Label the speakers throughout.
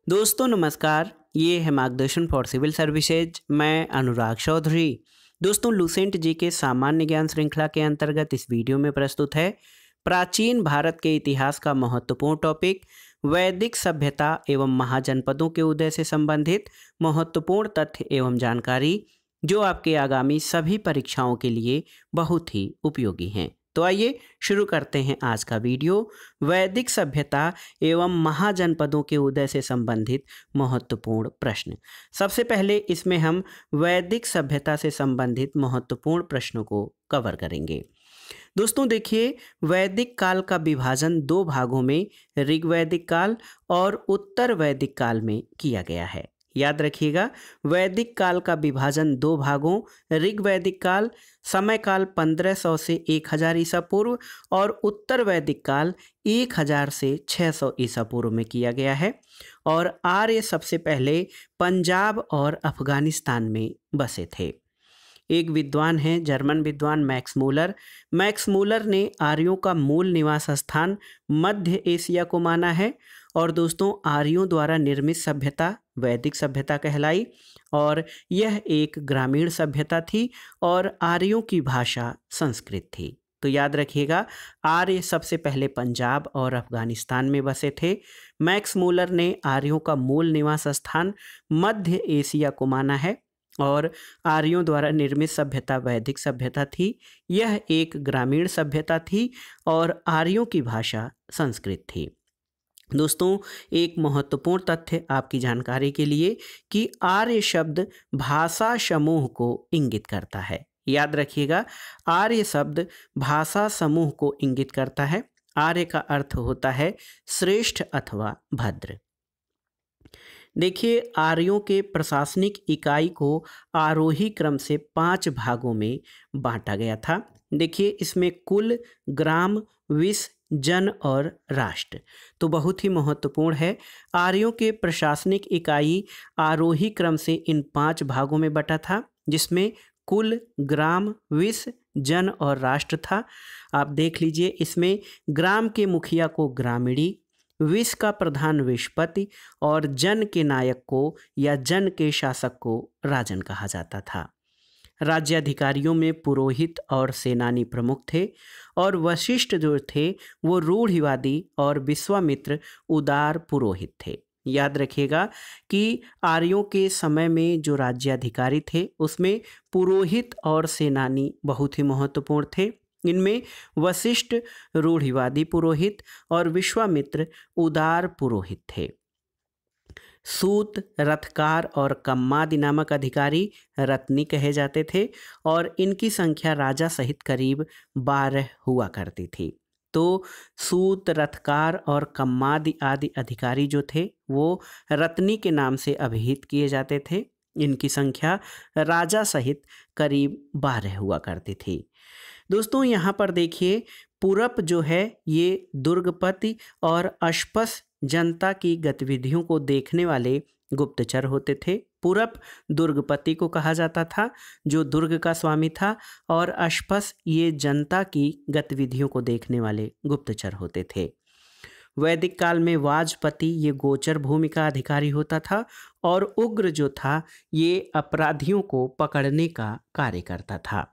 Speaker 1: दोस्तों नमस्कार, ये है मार्गदर्शन फॉर सिविल सर्विसेज। मैं अनुराग चौधरी। दोस्तों लूसेंट जी के सामान्य ज्ञान श्रृंखला के अंतर्गत इस वीडियो में प्रस्तुत है प्राचीन भारत के इतिहास का महत्वपूर्ण टॉपिक वैदिक सभ्यता एवं महाजनपदों के उदय से संबंधित महत्वपूर्ण तथ्य एवं जानकारी, जो आपके आगामी सभी परीक्षाओं के लिए बहुत ही उपयोगी हैं। तो आइए शुरू करते हैं आज का वीडियो। वैदिक सभ्यता एवं महाजनपदों के उदय से संबंधित महत्वपूर्ण प्रश्न। सबसे पहले इसमें हम वैदिक सभ्यता से संबंधित महत्वपूर्ण प्रश्नों को कवर करेंगे। दोस्तों देखिए, वैदिक काल का विभाजन दो भागों में ऋग्वैदिक काल और उत्तर वैदिक काल में किया गया है। याद रखिएगा, वैदिक काल का विभाजन दो भागों ऋग्वैदिक काल समय काल 1500 से 1000 ईसा पूर्व और उत्तर वैदिक काल 1000 से 600 ईसा पूर्व में किया गया है। और आर्य सबसे पहले पंजाब और अफगानिस्तान में बसे थे। एक विद्वान हैं, जर्मन विद्वान मैक्स मूलर ने आर्यों का मूल निवास स्थान मध्य एशिया को माना है। और दोस्तों आर्यों द्वारा निर्मित सभ्यता वैदिक सभ्यता कहलाई और यह एक ग्रामीण सभ्यता थी और आर्यों की भाषा संस्कृत थी। तो याद रखिएगा, आर्य सबसे पहले पंजाब और अफगानिस्तान में बसे थे। मैक्स मूलर ने आर्यों का मूल निवास स्थान मध्य एशिया को माना है और आर्यों द्वारा निर्मित सभ्यता वैदिक सभ्यता थी। यह एक ग्रामीण सभ्यता थी और आर्यों की भाषा संस्कृत थी। दोस्तों एक महत्वपूर्ण तथ्य आपकी जानकारी के लिए कि आर्य शब्द भाषा समूह को इंगित करता है। याद रखिएगा, आर्य शब्द भाषा समूह को इंगित करता है। आर्य का अर्थ होता है श्रेष्ठ अथवा भद्र। देखिए, आर्यों के प्रशासनिक इकाई को आरोही क्रम से 5 भागों में बांटा गया था। देखिए, इसमें कुल, ग्राम, विष, जन और राष्ट्र तो बहुत ही महत्वपूर्ण है। आर्यों के प्रशासनिक इकाई आरोही क्रम से इन 5 भागों में बटा था, जिसमें कुल, ग्राम, विष, जन और राष्ट्र था। आप देख लीजिए, इसमें ग्राम के मुखिया को ग्रामीणी, विष का प्रधान विषपति और जन के नायक को या जन के शासक को राजन कहा जाता था। राज्याधिकारियों में पुरोहित और सेनानी प्रमुख थे और वशिष्ठ जो थे वो रूढ़िवादी और विश्वामित्र उदार पुरोहित थे। याद रखिएगा कि आर्यों के समय में जो राज्याधिकारी थे उसमें पुरोहित और सेनानी बहुत ही महत्वपूर्ण थे। इनमें वशिष्ठ रूढ़िवादी पुरोहित और विश्वामित्र उदार पुरोहित थे। सूत, रथकार और कम्मादि नामक अधिकारी रत्नी कहे जाते थे और इनकी संख्या राजा सहित करीब 12 हुआ करती थी। तो सूत, रथकार और कम्मादि आदि अधिकारी जो थे वो रत्नी के नाम से अभिहित किए जाते थे। इनकी संख्या राजा सहित करीब 12 हुआ करती थी। दोस्तों यहाँ पर देखिए, पुरप जो है ये दुर्गपति और अश्पस जनता की गतिविधियों को देखने वाले गुप्तचर होते थे। पुरप दुर्गपति को कहा जाता था जो दुर्ग का स्वामी था और अश्पस ये जनता की गतिविधियों को देखने वाले गुप्तचर होते थे। वैदिक काल में वाजपति ये गोचर भूमि का अधिकारी होता था और उग्र जो था ये अपराधियों को पकड़ने का कार्य करता था।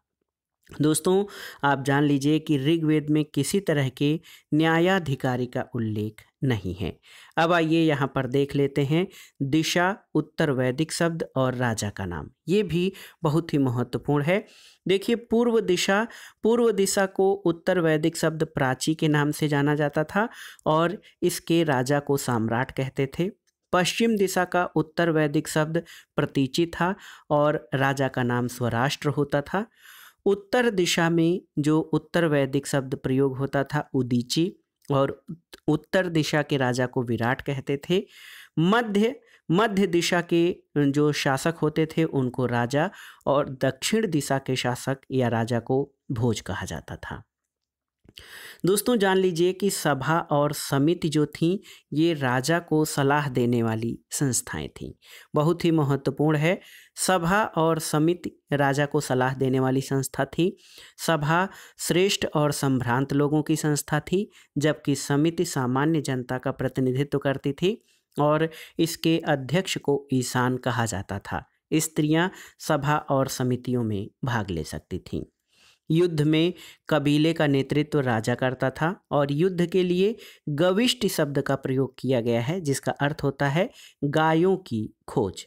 Speaker 1: दोस्तों आप जान लीजिए कि ऋग्वेद में किसी तरह के न्यायाधिकारी का उल्लेख नहीं है। अब आइए यहाँ पर देख लेते हैं दिशा, उत्तर वैदिक शब्द और राजा का नाम। ये भी बहुत ही महत्वपूर्ण है। देखिए, पूर्व दिशा को उत्तर वैदिक शब्द प्राची के नाम से जाना जाता था और इसके राजा को सम्राट कहते थे। पश्चिम दिशा का उत्तर वैदिक शब्द प्रतीचि था और राजा का नाम स्वराष्ट्र होता था। उत्तर दिशा में जो उत्तर वैदिक शब्द प्रयोग होता था उदीची और उत्तर दिशा के राजा को विराट कहते थे। मध्य दिशा के जो शासक होते थे उनको राजा और दक्षिण दिशा के शासक या राजा को भोज कहा जाता था। दोस्तों जान लीजिए कि सभा और समिति जो थी ये राजा को सलाह देने वाली संस्थाएं थीं। बहुत ही महत्वपूर्ण है, सभा और समिति राजा को सलाह देने वाली संस्था थी। सभा श्रेष्ठ और संभ्रांत लोगों की संस्था थी, जबकि समिति सामान्य जनता का प्रतिनिधित्व करती थी और इसके अध्यक्ष को ईशान कहा जाता था। स्त्रियां सभा और समितियों में भाग ले सकती थीं। युद्ध में कबीले का नेतृत्व राजा करता था और युद्ध के लिए गविष्ट शब्द का प्रयोग किया गया है, जिसका अर्थ होता है गायों की खोज।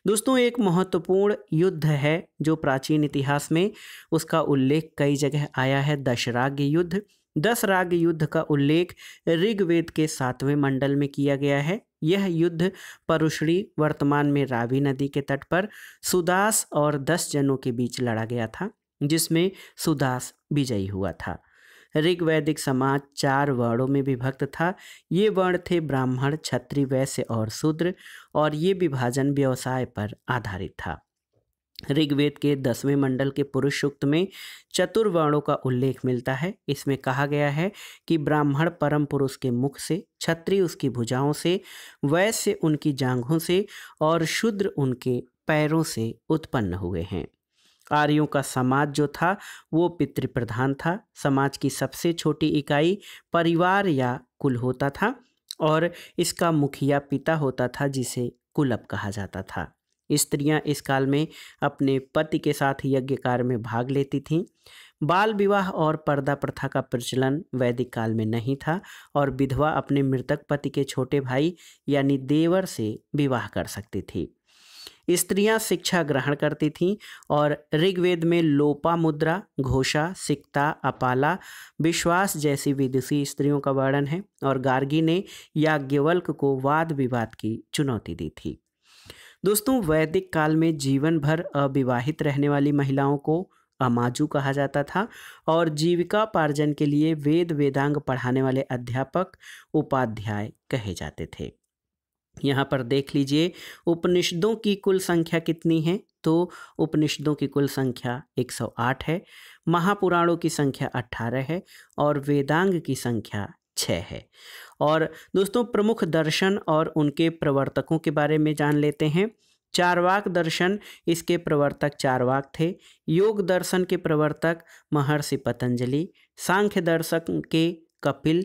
Speaker 1: दोस्तों, एक महत्वपूर्ण युद्ध है जो प्राचीन इतिहास में उसका उल्लेख कई जगह आया है, दशराग्य युद्ध। दशराग्य युद्ध का उल्लेख ऋग्वेद के 7वें मंडल में किया गया है। यह युद्ध परुश्री, वर्तमान में रावी नदी के तट पर सुदास और 10 जनों के बीच लड़ा गया था, जिसमें सुदास विजयी हुआ था। ऋग्वैदिक समाज 4 वर्णों में विभक्त था। ये वर्ण थे ब्राह्मण, क्षत्रिय, वैश्य और शूद्र, और ये विभाजन व्यवसाय पर आधारित था। ऋग्वेद के 10वें मंडल के पुरुष सूक्त में चतुर्वर्णों का उल्लेख मिलता है। इसमें कहा गया है कि ब्राह्मण परम पुरुष के मुख से, क्षत्रिय उसकी भुजाओं से, वैश्य उनकी जांघों से और शूद्र उनके पैरों से उत्पन्न हुए हैं। आर्यों का समाज जो था वो पितृप्रधान था। समाज की सबसे छोटी इकाई परिवार या कुल होता था और इसका मुखिया पिता होता था, जिसे कुलप कहा जाता था। स्त्रियां इस काल में अपने पति के साथ यज्ञ कार्य में भाग लेती थीं। बाल विवाह और पर्दा प्रथा का प्रचलन वैदिक काल में नहीं था और विधवा अपने मृतक पति के छोटे भाई यानी देवर से विवाह कर सकती थी। स्त्रियां शिक्षा ग्रहण करती थीं और ऋग्वेद में लोपामुद्रा, घोषा, सिक्ता, अपाला, विश्वास जैसी विदुषी स्त्रियों का वर्णन है और गार्गी ने याज्ञवल्क को वाद विवाद की चुनौती दी थी। दोस्तों, वैदिक काल में जीवन भर अविवाहित रहने वाली महिलाओं को अमाजु कहा जाता था और जीविकापार्जन के लिए वेद वेदांग पढ़ाने वाले अध्यापक उपाध्याय कहे जाते थे। यहाँ पर देख लीजिए उपनिषदों की कुल संख्या कितनी है, तो उपनिषदों की कुल संख्या 108 है, महापुराणों की संख्या 18 है और वेदांग की संख्या 6 है। और दोस्तों, प्रमुख दर्शन और उनके प्रवर्तकों के बारे में जान लेते हैं। चारवाक दर्शन, इसके प्रवर्तक चारवाक थे। योग दर्शन के प्रवर्तक महर्षि पतंजलि, सांख्य दर्शन के कपिल,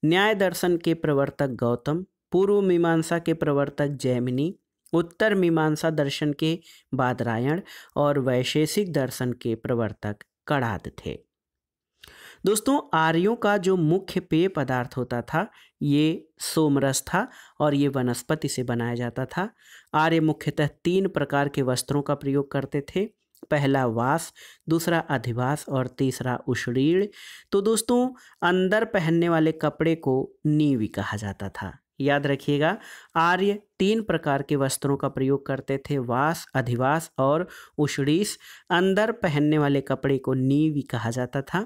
Speaker 1: न्याय दर्शन के प्रवर्तक गौतम, पूर्व मीमांसा के प्रवर्तक जैमिनी, उत्तर मीमांसा दर्शन के बादरायण और वैशेषिक दर्शन के प्रवर्तक कणाद थे। दोस्तों, आर्यों का जो मुख्य पेय पदार्थ होता था ये सोमरस था और ये वनस्पति से बनाया जाता था। आर्य मुख्यतः 3 प्रकार के वस्त्रों का प्रयोग करते थे। पहला वास, दूसरा अधिवास और तीसरा उषरीण। तो दोस्तों, अंदर पहनने वाले कपड़े को नीवी कहा जाता था। याद रखिएगा, आर्य 3 प्रकार के वस्त्रों का प्रयोग करते थे, वास, अधिवास और उषरीष। अंदर पहनने वाले कपड़े को नीवी कहा जाता था।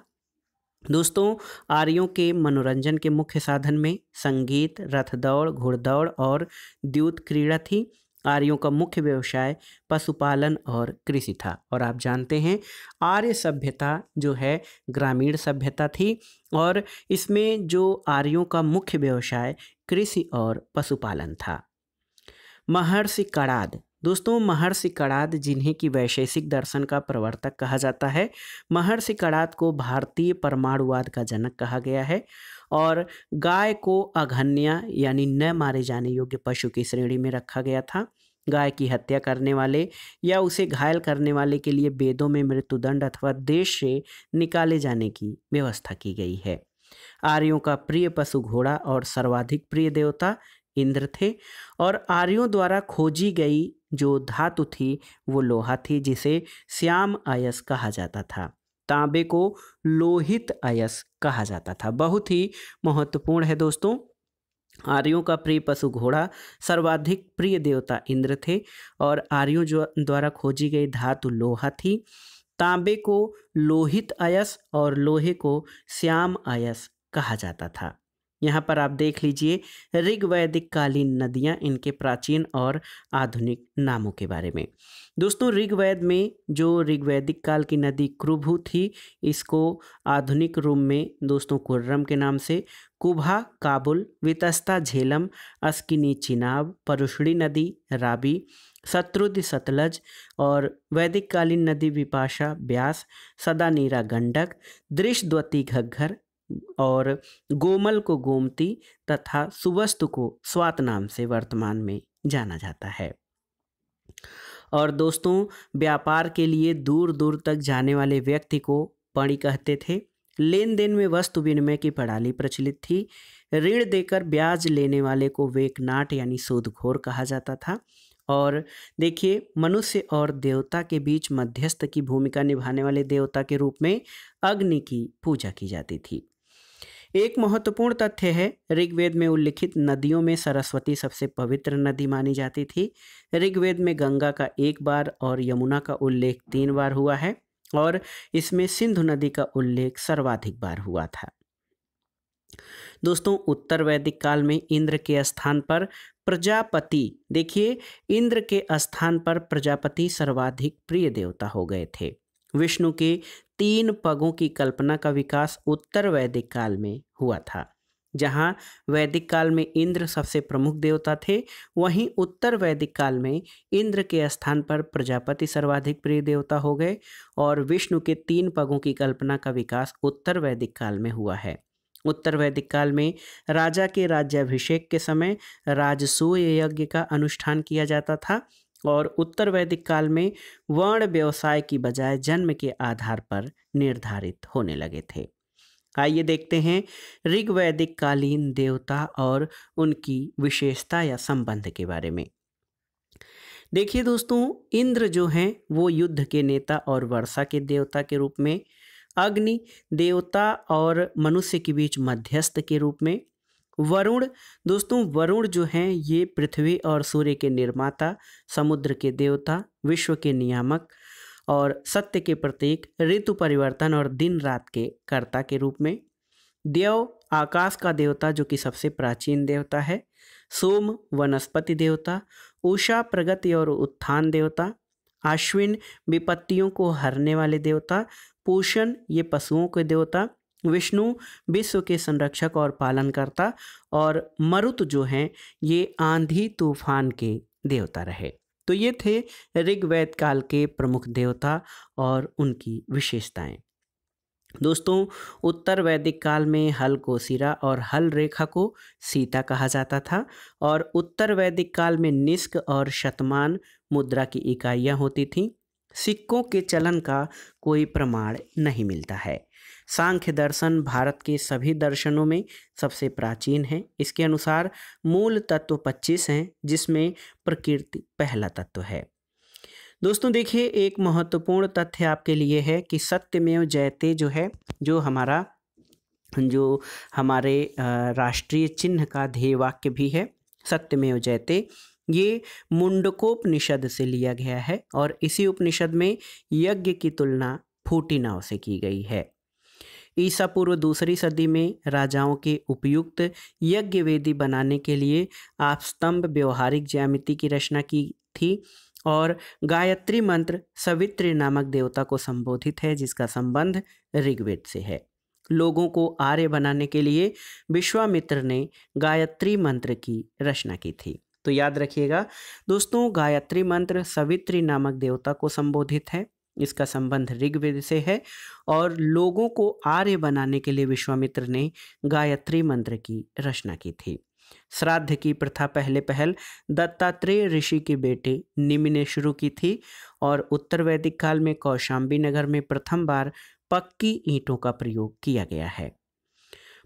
Speaker 1: दोस्तों, आर्यों के मनोरंजन के मुख्य साधन में संगीत, रथ दौड़, घुड़दौड़ और द्यूत क्रीड़ा थी। आर्यों का मुख्य व्यवसाय पशुपालन और कृषि था और आप जानते हैं आर्य सभ्यता जो है ग्रामीण सभ्यता थी और इसमें जो आर्यों का मुख्य व्यवसाय कृषि और पशुपालन था। महर्षि कणाद, दोस्तों महर्षि कणाद जिन्हें कि वैशेषिक दर्शन का प्रवर्तक कहा जाता है, महर्षि कणाद को भारतीय परमाणुवाद का जनक कहा गया है और गाय को अघन्या यानी न मारे जाने योग्य पशु की श्रेणी में रखा गया था। गाय की हत्या करने वाले या उसे घायल करने वाले के लिए वेदों में मृत्युदंड अथवा देश से निकाले जाने की व्यवस्था की गई है। आर्यों का प्रिय पशु घोड़ा और सर्वाधिक प्रिय देवता इंद्र थे और आर्यों द्वारा खोजी गई जो धातु थी वो लोहा थी, जिसे श्याम अयस कहा जाता था। तांबे को लोहित अयस कहा जाता था। बहुत ही महत्वपूर्ण है दोस्तों। आर्यों का प्रिय पशु घोड़ा, सर्वाधिक प्रिय देवता इंद्र थे और आर्यों जो द्वारा खोजी गई धातु लोहा थी। तांबे को लोहित अयस और लोहे को श्याम अयस कहा जाता था। यहाँ पर आप देख लीजिए ऋग्वैदिक कालीन नदियाँ, इनके प्राचीन और आधुनिक नामों के बारे में। दोस्तों, ऋग्वेद में जो ऋग्वैदिक काल की नदी कृभु थी, इसको आधुनिक रूप में दोस्तों कुर्रम के नाम से, कुभा काबुल, वितस्ता झेलम, अस्किनी चिनाब, परुष्णी नदी राबी, शत्रुद्र सतलज और वैदिक कालीन नदी विपाशा ब्यास, सदानीरा गंडक, दृशद्वती घग्घर, और गोमल को गोमती तथा सुवस्तु को स्वात नाम से वर्तमान में जाना जाता है। और दोस्तों, व्यापार के लिए दूर दूर तक जाने वाले व्यक्ति को पणी कहते थे। लेन देन में वस्तु विनिमय की प्रणाली प्रचलित थी। ऋण देकर ब्याज लेने वाले को वेकनाट यानी सूदखोर कहा जाता था। और देखिए, मनुष्य और देवता के बीच मध्यस्थ की भूमिका निभाने वाले देवता के रूप में अग्नि की पूजा की जाती थी। एक महत्वपूर्ण तथ्य है, ऋग्वेद में उल्लिखित नदियों में सरस्वती सबसे पवित्र नदी मानी जाती थी। ऋग्वेद में गंगा का 1 बार और यमुना का उल्लेख 3 बार हुआ है और इसमें सिंधु नदी का उल्लेख सर्वाधिक बार हुआ था। दोस्तों, उत्तर वैदिक काल में इंद्र के स्थान पर प्रजापति, देखिए, इंद्र के स्थान पर प्रजापति सर्वाधिक प्रिय देवता हो गए थे। विष्णु के 3 पगों की कल्पना का विकास उत्तर वैदिक काल में हुआ था। जहाँ वैदिक काल में इंद्र सबसे प्रमुख देवता थे, वहीं उत्तर वैदिक काल में इंद्र के स्थान पर प्रजापति सर्वाधिक प्रिय देवता हो गए और विष्णु के 3 पगों की कल्पना का विकास उत्तर वैदिक काल में हुआ है। उत्तर वैदिक काल में राजा के राज्याभिषेक के समय राजसूय यज्ञ का अनुष्ठान किया जाता था और उत्तर वैदिक काल में वर्ण व्यवसाय की बजाय जन्म के आधार पर निर्धारित होने लगे थे। आइए देखते हैं ऋग्वैदिक कालीन देवता और उनकी विशेषता या संबंध के बारे में। देखिए दोस्तों, इंद्र जो हैं वो युद्ध के नेता और वर्षा के देवता के रूप में, अग्नि देवता और मनुष्य के बीच मध्यस्थ के रूप में, वरुण, दोस्तों वरुण जो हैं ये पृथ्वी और सूर्य के निर्माता, समुद्र के देवता, विश्व के नियामक और सत्य के प्रतीक, ऋतु परिवर्तन और दिन रात के कर्ता के रूप में, देव आकाश का देवता जो कि सबसे प्राचीन देवता है, सोम वनस्पति देवता, उषा प्रगति और उत्थान देवता, अश्विन विपत्तियों को हरने वाले देवता, पूषण ये पशुओं के देवता, विष्णु विश्व के संरक्षक और पालनकर्ता और मरुत जो हैं ये आंधी तूफान के देवता रहे। तो ये थे ऋग्वेद काल के प्रमुख देवता और उनकी विशेषताएं। दोस्तों, उत्तर वैदिक काल में हल को सिरा और हल रेखा को सीता कहा जाता था और उत्तर वैदिक काल में निष्क और शतमान मुद्रा की इकाइयाँ होती थीं। सिक्कों के चलन का कोई प्रमाण नहीं मिलता है। सांख्य दर्शन भारत के सभी दर्शनों में सबसे प्राचीन है। इसके अनुसार मूल तत्व 25 हैं, जिसमें प्रकृति पहला तत्व है। दोस्तों देखिए, एक महत्वपूर्ण तथ्य आपके लिए है कि सत्यमेव जयते जो है, जो हमारे राष्ट्रीय चिन्ह का ध्येय वाक्य भी है, सत्यमेव जयते, ये मुंडकोपनिषद से लिया गया है और इसी उपनिषद में यज्ञ की तुलना फूटी नाव से की गई है। ईसा पूर्व 2री सदी में राजाओं के उपयुक्त यज्ञ वेदी बनाने के लिए आपस्तंभ व्यवहारिक ज्यामिति की रचना की थी और गायत्री मंत्र सवित्री नामक देवता को संबोधित है, जिसका संबंध ऋग्वेद से है। लोगों को आर्य बनाने के लिए विश्वामित्र ने गायत्री मंत्र की रचना की थी। तो याद रखिएगा दोस्तों, गायत्री मंत्र सवित्री नामक देवता को संबोधित है, इसका संबंध ऋग्वेद से है और लोगों को आर्य बनाने के लिए विश्वामित्र ने गायत्री मंत्र की रचना की थी। श्राद्ध की प्रथा पहल दत्तात्रेय ऋषि के बेटे निमि ने शुरू की थी और उत्तर वैदिक काल में कौशाम्बी नगर में प्रथम बार पक्की ईंटों का प्रयोग किया गया है।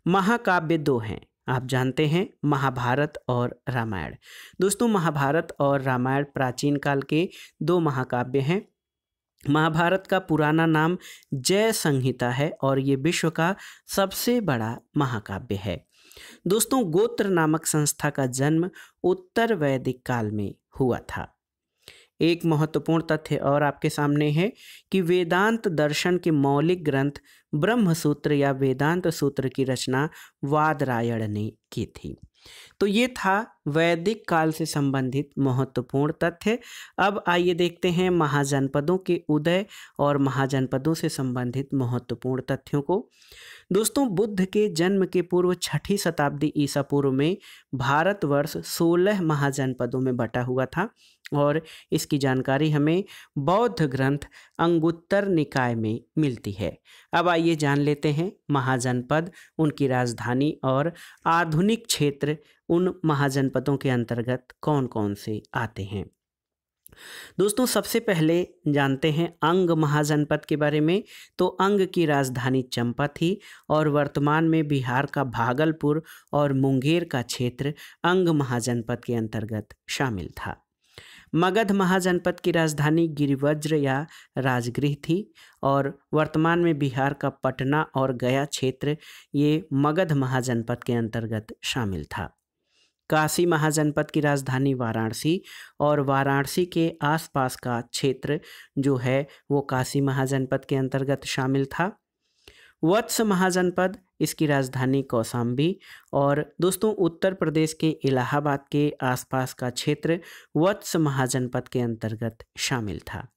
Speaker 1: महाकाव्य 2 हैं, आप जानते हैं, महाभारत और रामायण। दोस्तों, महाभारत और रामायण प्राचीन काल के 2 महाकाव्य हैं। महाभारत का पुराना नाम जय संहिता है और ये विश्व का सबसे बड़ा महाकाव्य है। दोस्तों, गोत्र नामक संस्था का जन्म उत्तर वैदिक काल में हुआ था। एक महत्वपूर्ण तथ्य और आपके सामने है कि वेदांत दर्शन के मौलिक ग्रंथ ब्रह्मसूत्र या वेदांत सूत्र की रचना वादरायण ने की थी। तो ये था वैदिक काल से संबंधित महत्वपूर्ण तथ्य। अब आइए देखते हैं महाजनपदों के उदय और महाजनपदों से संबंधित महत्वपूर्ण तथ्यों को। दोस्तों, बुद्ध के जन्म के पूर्व 6ठी शताब्दी ईसा पूर्व में भारतवर्ष 16 महाजनपदों में बटा हुआ था और इसकी जानकारी हमें बौद्ध ग्रंथ अंगुत्तर निकाय में मिलती है। अब आइए जान लेते हैं महाजनपद, उनकी राजधानी और आधुनिक क्षेत्र उन महाजनपदों के अंतर्गत कौन कौन से आते हैं। दोस्तों सबसे पहले जानते हैं अंग महाजनपद के बारे में। तो अंग की राजधानी चंपा थी और वर्तमान में बिहार का भागलपुर और मुंगेर का क्षेत्र अंग महाजनपद के अंतर्गत शामिल था। मगध महाजनपद की राजधानी गिरिवज्र या राजगृह थी और वर्तमान में बिहार का पटना और गया क्षेत्र ये मगध महाजनपद के अंतर्गत शामिल था। काशी महाजनपद की राजधानी वाराणसी और वाराणसी के आसपास का क्षेत्र जो है वो काशी महाजनपद के अंतर्गत शामिल था। वत्स महाजनपद, इसकी राजधानी कौशाम्बी और दोस्तों उत्तर प्रदेश के इलाहाबाद के आसपास का क्षेत्र वत्स महाजनपद के अंतर्गत शामिल था।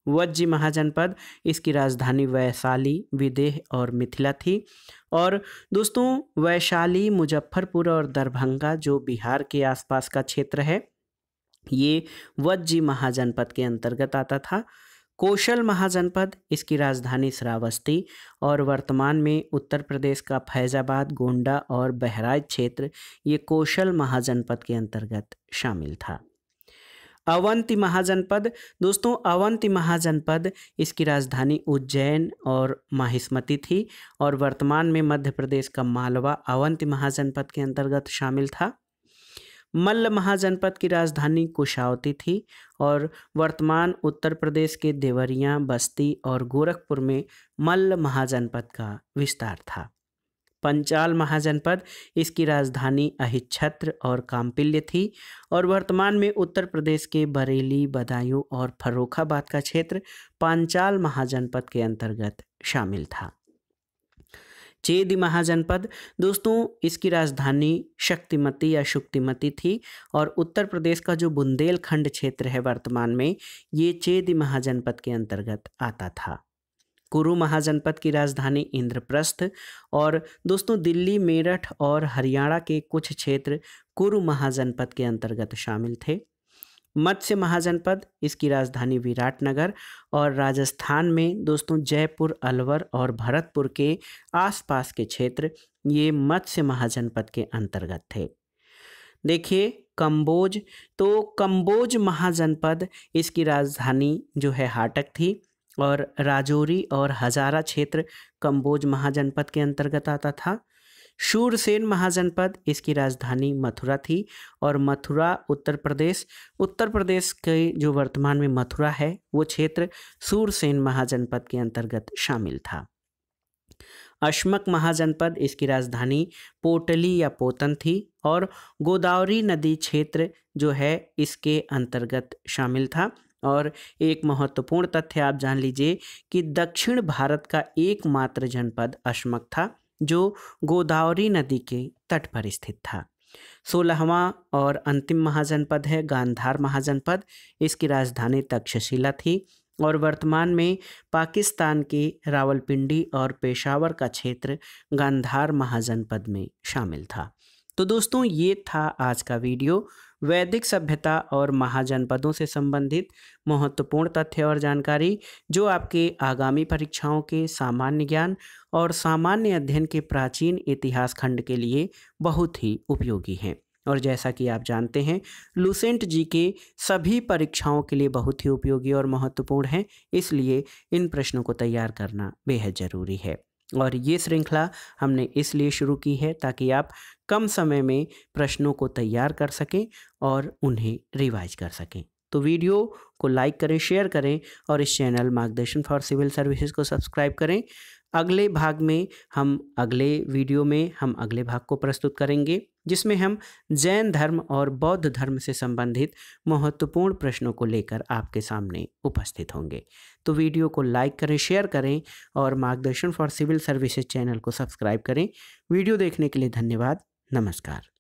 Speaker 1: वज्जी महाजनपद, इसकी राजधानी वैशाली, विदेह और मिथिला थी और दोस्तों वैशाली, मुजफ्फरपुर और दरभंगा जो बिहार के आसपास का क्षेत्र है ये वज्जी महाजनपद के अंतर्गत आता था। कौशल महाजनपद, इसकी राजधानी श्रावस्ती और वर्तमान में उत्तर प्रदेश का फैजाबाद, गोंडा और बहराइच क्षेत्र ये कौशल महाजनपद के अंतर्गत शामिल था। अवंती महाजनपद, दोस्तों अवंती महाजनपद, इसकी राजधानी उज्जैन और माहिष्मती थी और वर्तमान में मध्य प्रदेश का मालवा अवंती महाजनपद के अंतर्गत शामिल था। मल्ल महाजनपद की राजधानी कुशावती थी और वर्तमान उत्तर प्रदेश के देवरिया, बस्ती और गोरखपुर में मल्ल महाजनपद का विस्तार था। पंचाल महाजनपद, इसकी राजधानी अहिच्छत्र और काम्पिल्य थी और वर्तमान में उत्तर प्रदेश के बरेली, बदायूं और फर्रुखाबाद का क्षेत्र पांचाल महाजनपद के अंतर्गत शामिल था। चेदी महाजनपद, दोस्तों इसकी राजधानी शक्तिमती या शुक्तिमती थी और उत्तर प्रदेश का जो बुंदेलखंड क्षेत्र है वर्तमान में ये चेदी महाजनपद के अंतर्गत आता था। कुरु महाजनपद की राजधानी इंद्रप्रस्थ और दोस्तों दिल्ली, मेरठ और हरियाणा के कुछ क्षेत्र कुरु महाजनपद के अंतर्गत शामिल थे। मत्स्य महाजनपद, इसकी राजधानी विराटनगर और राजस्थान में दोस्तों जयपुर, अलवर और भरतपुर के आसपास के क्षेत्र ये मत्स्य महाजनपद के अंतर्गत थे। देखिए कंबोज, तो कंबोज महाजनपद, इसकी राजधानी जो है हाटक थी और राजौरी और हजारा क्षेत्र कंबोज महाजनपद के अंतर्गत आता था। शूरसेन महाजनपद, इसकी राजधानी मथुरा थी और मथुरा उत्तर प्रदेश के जो वर्तमान में मथुरा है वो क्षेत्र शूरसेन महाजनपद के अंतर्गत शामिल था। अश्मक महाजनपद, इसकी राजधानी पोटली या पोतन थी और गोदावरी नदी क्षेत्र जो है इसके अंतर्गत शामिल था। और एक महत्वपूर्ण तथ्य आप जान लीजिए कि दक्षिण भारत का एकमात्र जनपद अश्मक था जो गोदावरी नदी के तट पर स्थित था। 16वां और अंतिम महाजनपद है गांधार महाजनपद, इसकी राजधानी तक्षशिला थी और वर्तमान में पाकिस्तान के रावलपिंडी और पेशावर का क्षेत्र गांधार महाजनपद में शामिल था। तो दोस्तों ये था आज का वीडियो, वैदिक सभ्यता और महाजनपदों से संबंधित महत्वपूर्ण तथ्य और जानकारी जो आपके आगामी परीक्षाओं के सामान्य ज्ञान और सामान्य अध्ययन के प्राचीन इतिहास खंड के लिए बहुत ही उपयोगी हैं। और जैसा कि आप जानते हैं लुसेंट जी के सभी परीक्षाओं के लिए बहुत ही उपयोगी और महत्वपूर्ण हैं, इसलिए इन प्रश्नों को तैयार करना बेहद ज़रूरी है। और ये श्रृंखला हमने इसलिए शुरू की है ताकि आप कम समय में प्रश्नों को तैयार कर सकें और उन्हें रिवाइज कर सकें। तो वीडियो को लाइक करें, शेयर करें और इस चैनल मार्गदर्शन फॉर सिविल सर्विसेज को सब्सक्राइब करें। अगले वीडियो में हम अगले भाग को प्रस्तुत करेंगे जिसमें हम जैन धर्म और बौद्ध धर्म से संबंधित महत्वपूर्ण प्रश्नों को लेकर आपके सामने उपस्थित होंगे। तो वीडियो को लाइक करें, शेयर करें और मार्गदर्शन फॉर सिविल सर्विसेज चैनल को सब्सक्राइब करें। वीडियो देखने के लिए धन्यवाद। नमस्कार।